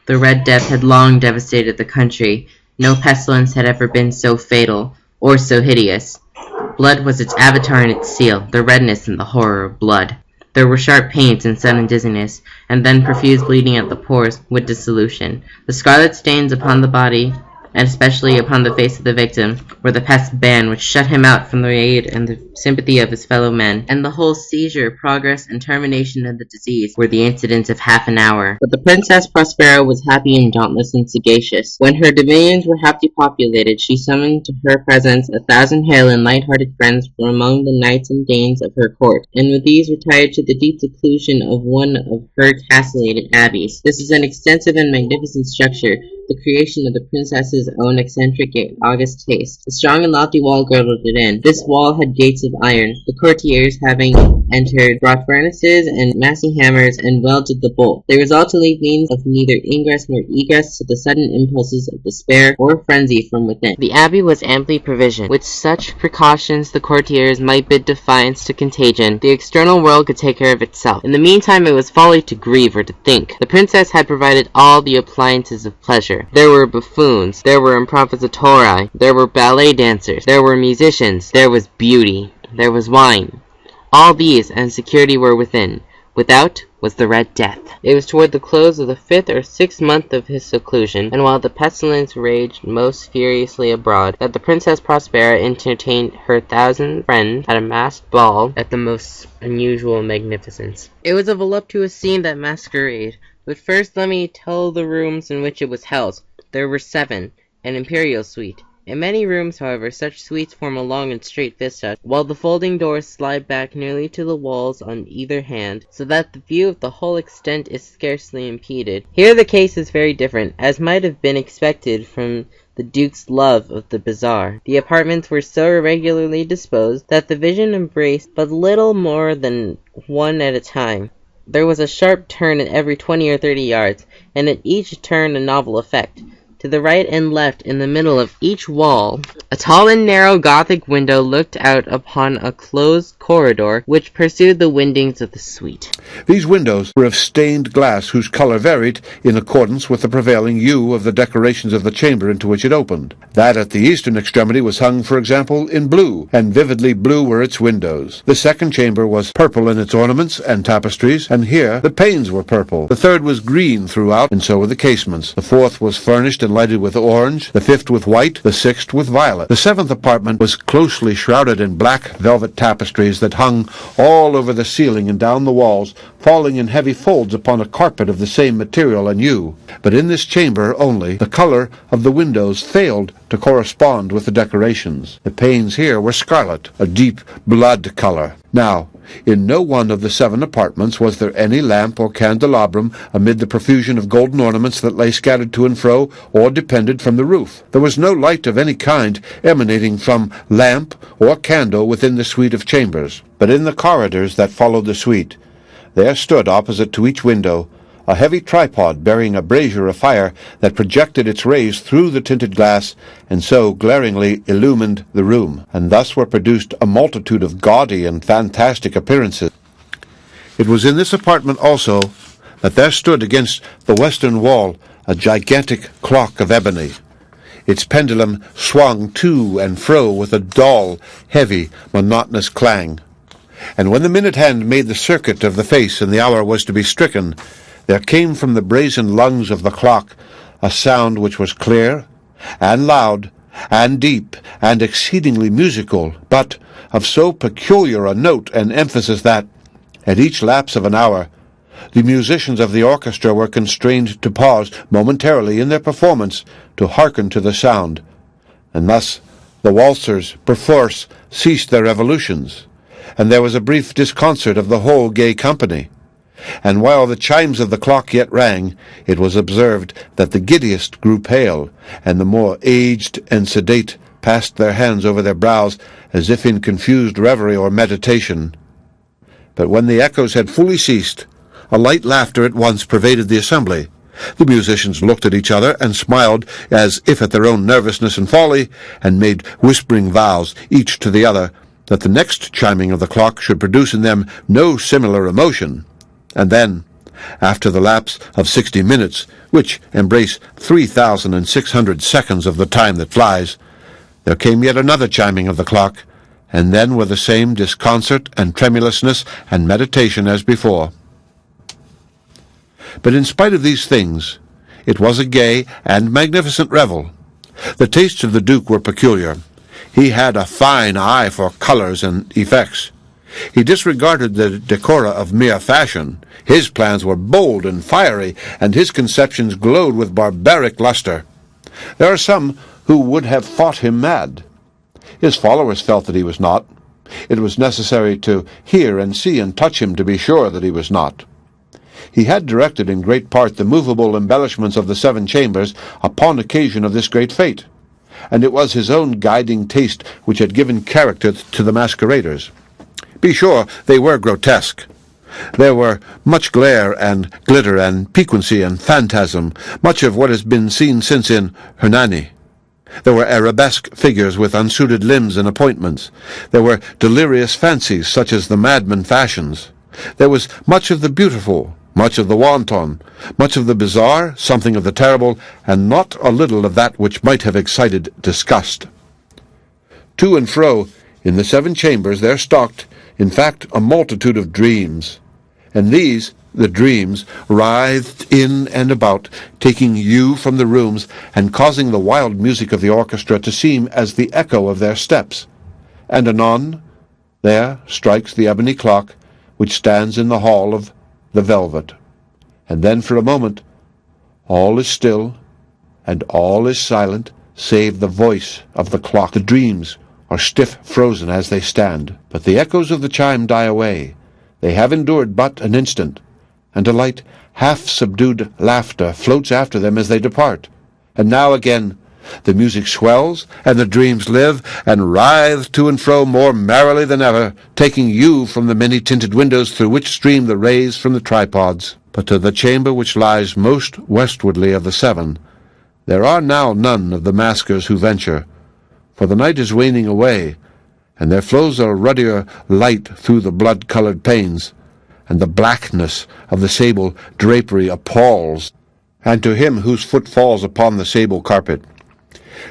The Red Death had long devastated the country. No pestilence had ever been so fatal, or so hideous. Blood was its avatar and its seal, the redness and the horror of blood. There were sharp pains and sudden dizziness, and then profuse bleeding at the pores, with dissolution. The scarlet stains upon the body, and especially upon the face of the victim, were the pest's ban which shut him out from the aid and the sympathy of his fellow men, and the whole seizure, progress, and termination of the disease were the incidents of half an hour. But the Princess Prospero was happy and dauntless and sagacious. When her dominions were half depopulated, she summoned to her presence 1,000 hale and light-hearted friends from among the knights and dames of her court, and with these retired to the deep seclusion of one of her castellated abbeys. This is an extensive and magnificent structure, the creation of the princess's own eccentric yet august taste. A strong and lofty wall girdled it in. This wall had gates of iron. The courtiers, having entered, brought furnaces and massy hammers and welded the bolt. They resolved to leave means of neither ingress nor egress to the sudden impulses of despair or frenzy from within. The abbey was amply provisioned. With such precautions the courtiers might bid defiance to contagion. The external world could take care of itself. In the meantime it was folly to grieve or to think. The princess had provided all the appliances of pleasure. There were buffoons, there were improvisatori, there were ballet dancers, there were musicians, there was beauty, there was wine. All these and security were within. Without was the Red Death. It was toward the close of the 5th or 6th month of his seclusion, and while the pestilence raged most furiously abroad, that the Princess Prospera entertained her 1,000 friends at a masked ball at the most unusual magnificence. It was a voluptuous scene, that masquerade. But first let me tell the rooms in which it was held. There were 7, an imperial suite. In many rooms, however, such suites form a long and straight vista, while the folding doors slide back nearly to the walls on either hand, so that the view of the whole extent is scarcely impeded. Here the case is very different, as might have been expected from the Duke's love of the bizarre. The apartments were so irregularly disposed that the vision embraced but little more than one at a time. There was a sharp turn at every 20 or 30 yards, and at each turn a novel effect. To the right and left, in the middle of each wall, a tall and narrow Gothic window looked out upon a closed corridor which pursued the windings of the suite. These windows were of stained glass whose color varied in accordance with the prevailing hue of the decorations of the chamber into which it opened. That at the eastern extremity was hung, for example, in blue, and vividly blue were its windows. The second chamber was purple in its ornaments and tapestries, and here the panes were purple. The third was green throughout, and so were the casements. The fourth was furnished and lighted with orange, the fifth with white, the sixth with violet. The seventh apartment was closely shrouded in black velvet tapestries that hung all over the ceiling and down the walls, falling in heavy folds upon a carpet of the same material and hue. But in this chamber only, the color of the windows failed to correspond with the decorations. The panes here were scarlet, a deep blood color. Now, in no one of the 7 apartments was there any lamp or candelabrum amid the profusion of golden ornaments that lay scattered to and fro or depended from the roof. There was no light of any kind emanating from lamp or candle within the suite of chambers. But in the corridors that followed the suite, there stood opposite to each window a heavy tripod bearing a brazier of fire that projected its rays through the tinted glass and so glaringly illumined the room, and thus were produced a multitude of gaudy and fantastic appearances. It was in this apartment also that there stood against the western wall a gigantic clock of ebony. Its pendulum swung to and fro with a dull, heavy, monotonous clang. And when the minute hand made the circuit of the face and the hour was to be stricken, there came from the brazen lungs of the clock a sound which was clear, and loud, and deep, and exceedingly musical, but of so peculiar a note and emphasis that, at each lapse of an hour, the musicians of the orchestra were constrained to pause momentarily in their performance to hearken to the sound, and thus the waltzers perforce ceased their revolutions, and there was a brief disconcert of the whole gay company. And while the chimes of the clock yet rang, it was observed that the giddiest grew pale, and the more aged and sedate passed their hands over their brows as if in confused reverie or meditation. But when the echoes had fully ceased, a light laughter at once pervaded the assembly. The musicians looked at each other and smiled as if at their own nervousness and folly, and made whispering vows, each to the other, that the next chiming of the clock should produce in them no similar emotion. And then, After the lapse of 60 minutes, which embrace 3,600 seconds of the time that flies, there came yet another chiming of the clock, and then were the same disconcert and tremulousness and meditation as before. But in spite of these things, it was a gay and magnificent revel. The tastes of the Duke were peculiar. He had a fine eye for colors and effects. He disregarded the decora of mere fashion. His plans were bold and fiery, and his conceptions glowed with barbaric luster. There are some who would have thought him mad. His followers felt that he was not. It was necessary to hear and see and touch him to be sure that he was not. He had directed in great part the movable embellishments of the 7 chambers upon occasion of this great fete, and it was his own guiding taste which had given character to the masqueraders. Be sure they were grotesque. There were much glare and glitter and piquancy and phantasm, much of what has been seen since in Hernani. There were arabesque figures with unsuited limbs and appointments. There were delirious fancies such as the madman fashions. There was much of the beautiful, much of the wanton, much of the bizarre, something of the terrible, and not a little of that which might have excited disgust. To and fro in the 7 chambers there stalked, in fact, a multitude of dreams, and these, the dreams, writhed in and about, taking you from the rooms, and causing the wild music of the orchestra to seem as the echo of their steps. And anon, there strikes the ebony clock, which stands in the hall of the velvet. And then for a moment, all is still, and all is silent, save the voice of the clock. The dreams are stiff frozen as they stand, but the echoes of the chime die away. They have endured but an instant, and a light, half-subdued laughter floats after them as they depart. And now again the music swells, and the dreams live, and writhe to and fro more merrily than ever, taking you from the many-tinted windows through which stream the rays from the tripods. But to the chamber which lies most westwardly of the 7, there are now none of the maskers who venture, for the night is waning away, and there flows a ruddier light through the blood-colored panes, and the blackness of the sable drapery appalls, and to him whose foot falls upon the sable carpet,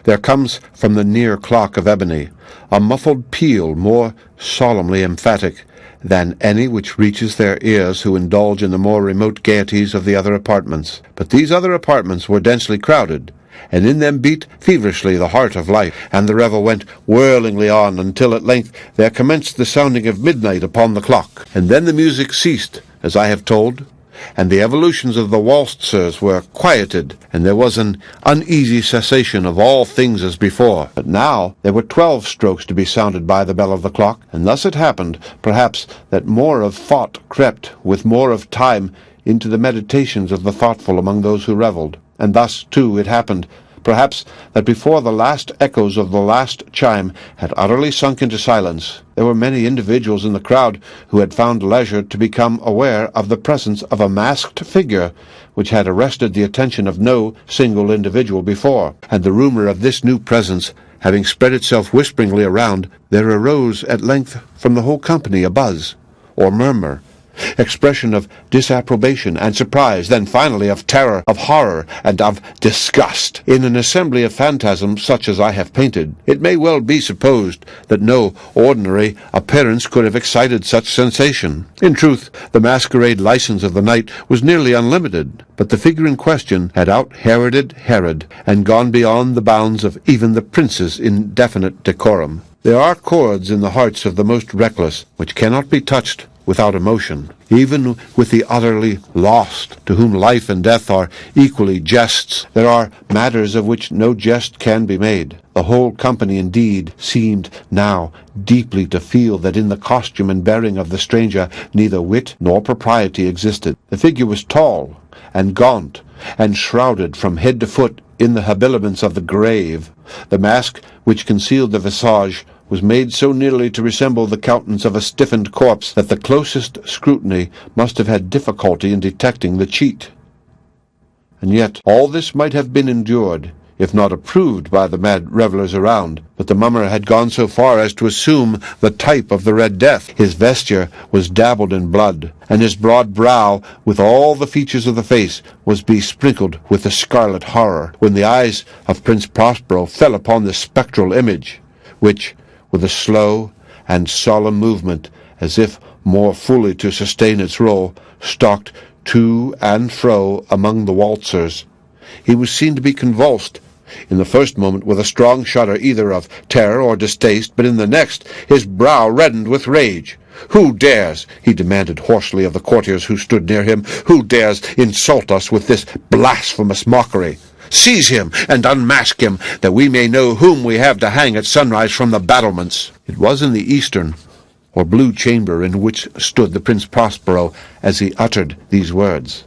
there comes from the near clock of ebony a muffled peal more solemnly emphatic than any which reaches their ears who indulge in the more remote gaieties of the other apartments. But these other apartments were densely crowded, and in them beat feverishly the heart of life, and the revel went whirlingly on until at length there commenced the sounding of midnight upon the clock. And then the music ceased, as I have told, and the evolutions of the waltzers were quieted, and there was an uneasy cessation of all things as before. But now there were 12 strokes to be sounded by the bell of the clock, and thus it happened, perhaps, that more of thought crept with more of time into the meditations of the thoughtful among those who revelled. And thus, too, it happened, perhaps, that before the last echoes of the last chime had utterly sunk into silence, there were many individuals in the crowd who had found leisure to become aware of the presence of a masked figure which had arrested the attention of no single individual before. And the rumor of this new presence having spread itself whisperingly around, there arose at length from the whole company a buzz, or murmur, expression of disapprobation and surprise, then finally of terror, of horror, and of disgust. In an assembly of phantasms such as I have painted, it may well be supposed that no ordinary appearance could have excited such sensation. In truth, the masquerade license of the night was nearly unlimited, but the figure in question had out-Heroded Herod, and gone beyond the bounds of even the prince's indefinite decorum. There are chords in the hearts of the most reckless which cannot be touched without emotion, even with the utterly lost, to whom life and death are equally jests. There are matters of which no jest can be made. The whole company, indeed, seemed now deeply to feel that in the costume and bearing of the stranger neither wit nor propriety existed. The figure was tall and gaunt, and shrouded from head to foot in the habiliments of the grave. The mask which concealed the visage was made so nearly to resemble the countenance of a stiffened corpse that the closest scrutiny must have had difficulty in detecting the cheat. And yet all this might have been endured if not approved by the mad revelers around. But the mummer had gone so far as to assume the type of the Red Death. His vesture was dabbled in blood, and his broad brow, with all the features of the face, was besprinkled with the scarlet horror, when the eyes of Prince Prospero fell upon this spectral image, which, with a slow and solemn movement, as if more fully to sustain its role, stalked to and fro among the waltzers. He was seen to be convulsed, in the first moment with a strong shudder either of terror or distaste, but in the next his brow reddened with rage. "Who dares," he demanded hoarsely of the courtiers who stood near him, "who dares insult us with this blasphemous mockery? Seize him and unmask him, that we may know whom we have to hang at sunrise from the battlements." It was in the eastern or blue chamber in which stood the Prince Prospero as he uttered these words.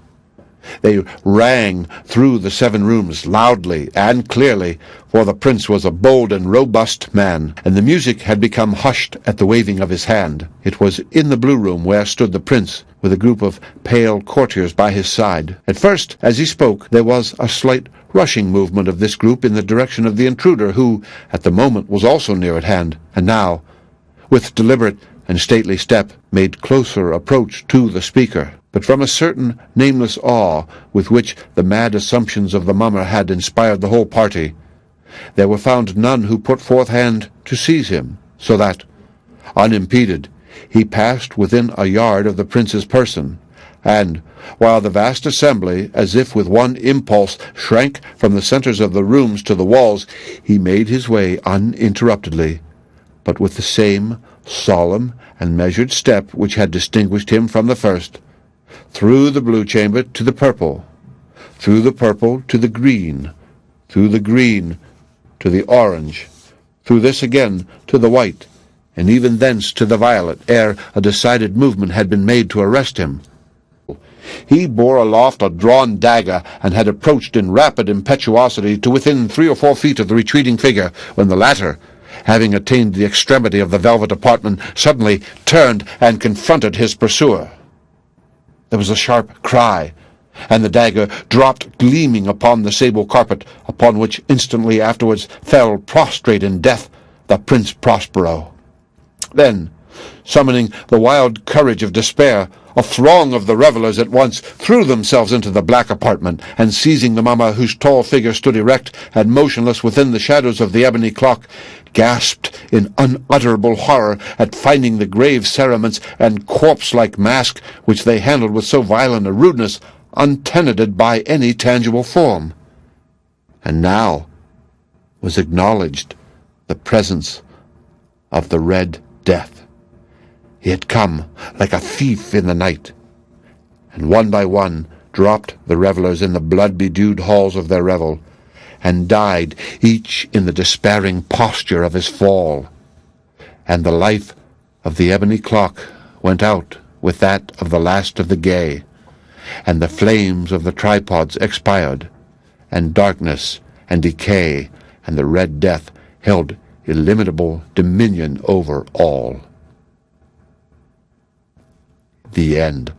They rang through the 7 rooms loudly and clearly, for the prince was a bold and robust man, and the music had become hushed at the waving of his hand. It was in the blue room where stood the prince, with a group of pale courtiers by his side. At first, as he spoke, there was a slight rushing movement of this group in the direction of the intruder, who, at the moment, was also near at hand, and now, with deliberate and stately step, made closer approach to the speaker. But from a certain nameless awe with which the mad assumptions of the mummer had inspired the whole party, there were found none who put forth hand to seize him, so that, unimpeded, he passed within a yard of the prince's person, and, while the vast assembly, as if with one impulse, shrank from the centers of the rooms to the walls, he made his way uninterruptedly, but with the same solemn and measured step which had distinguished him from the first, through the blue chamber to the purple, through the purple to the green, through the green to the orange, through this again to the white, and even thence to the violet, ere a decided movement had been made to arrest him. He bore aloft a drawn dagger, and had approached in rapid impetuosity to within 3 or 4 feet of the retreating figure, when the latter, having attained the extremity of the velvet apartment, suddenly turned and confronted his pursuer. There was a sharp cry, and the dagger dropped gleaming upon the sable carpet, upon which instantly afterwards fell prostrate in death the Prince Prospero. Then, summoning the wild courage of despair, a throng of the revelers at once threw themselves into the black apartment, and seizing the mummer, whose tall figure stood erect and motionless within the shadows of the ebony clock, gasped in unutterable horror at finding the grave cerements and corpse-like mask which they handled with so violent a rudeness untenanted by any tangible form. And now was acknowledged the presence of the Red Death. He had come like a thief in the night, and one by one dropped the revelers in the blood-bedewed halls of their revel, and died each in the despairing posture of his fall. And the life of the ebony clock went out with that of the last of the gay, and the flames of the tripods expired, and darkness and decay and the Red Death held illimitable dominion over all. The end.